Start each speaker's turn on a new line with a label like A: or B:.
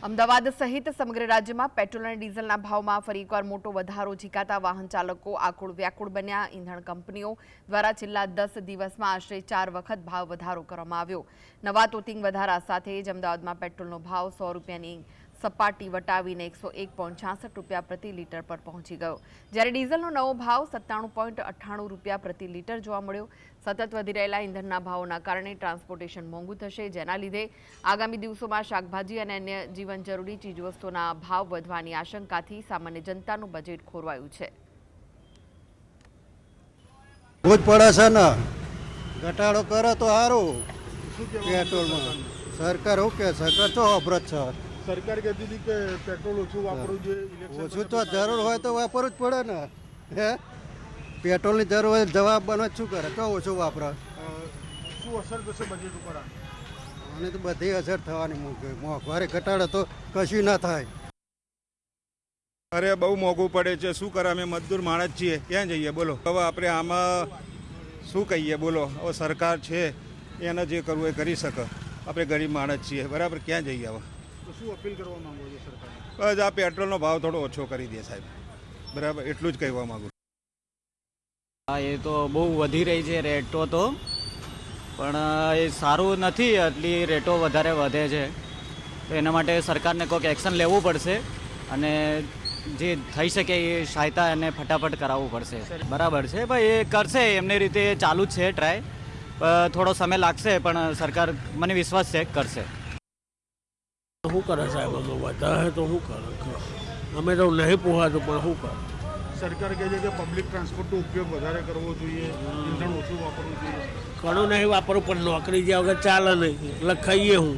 A: અમદાવાદ સહિત સમગ્ર રાજ્યમાં પેટ્રોલ અને ડીઝલના ભાવમાં ફરી એકવાર મોટો વધારો ઝીકાતા વાહન ચાલકો આકુળ વ્યાકુળ બન્યા। ઈંધણ કંપનીઓ દ્વારા છેલ્લા 10 દિવસમાં આશરે 4 વખત ભાવ વધારો કરવામાં આવ્યો। નવા તોતિંગ વધારા સાથે જ અમદાવાદમાં પેટ્રોલનો ભાવ 100 રૂપિયાની સપાટી વટાવીને 101.66 રૂપિયા પ્રતિ લીટર પર પહોંચી ગયો, જ્યારે ડીઝલનો નવો ભાવ 97.98 રૂપિયા પ્રતિ લીટર જોવા મળ્યો। સતત વધી રહેલા ઈંધણના ભાવોના કારણે ટ્રાન્સપોર્ટેશન મોંઘું થશે, જેના લીધે આગામી દિવસોમાં શાકભાજી અને અન્ય જીવન જરૂરી ચીજવસ્તુઓના ભાવ વધવાની આશંકાથી સામાન્ય જનતાનું બજેટ ખોરવાયું છે।
B: ઘટાડો કરે તો સારું પેટ્રોલમાં। સરકાર શું કે સરકાર તો અભ્રત છે।
C: સરકાર કહેતી હતી કે પેટ્રોલ ઓછું વાપરવું જોઈએ,
B: ઓછું તો જરૂર હોય તો વાપરવું જ પડે ને। હે પેટ્રોલની જરૂર હોય જવાબ બને શું કરે તો ઓછું વાપરે।
C: શું અસર થશે બજેટ ઉપર?
B: અને તો બધી અસર થવાની, મોંઘવારી ઘટાડે તો કશું ના થાય।
D: અરે બહુ મોંઘું પડે છે, શું કરે? અમે મજદૂર માણસ છીએ, ક્યાં જઈએ બોલો? હવે આપણે આમાં શું કહીએ બોલો? હવે સરકાર છે એને જે કરવું એ કરી શકે, આપણે ગરીબ માણસ છીએ, બરાબર? ક્યાં જઈએ હવે?
C: તો શું અપીલ કરવા માંગો છો સરકારને?
D: બસ આ પેટ્રોલનો ભાવ થોડો ઓછો કરી દે સાહેબ, બરાબર? એટલું જ કહેવા માંગુ।
E: હા, એ તો બહુ વધી રહી છે રેટો તો, પણ એ સારું નથી, આટલી રેટો વધારે વધે છે, તો એના માટે સરકારને કોઈક એક્શન લેવું પડશે અને જે થઈ શકે એ સહાયતા એને ફટાફટ કરાવવું પડશે। બરાબર છે ભાઈ, એ કરશે એમની રીતે ચાલુ જ છે ટ્રાય, થોડો સમય લાગશે પણ સરકાર મને વિશ્વાસ છે કરશે।
F: શું કરે સાહેબ? અમે વધારે તો શું કરે, અમે તો નહીં પોહાતું પણ શું કરે?
C: સરકાર કહે છે કે પબ્લિક ટ્રાન્સપોર્ટનો ઉપયોગ વધારે કરવો જોઈએ, ઈંધણ ઓછું વાપરવું જોઈએ।
F: ઘણું નહીં વાપરવું પણ નોકરી જ્યાં વગર ચાલે નહીં, એટલે ખાઈએ હું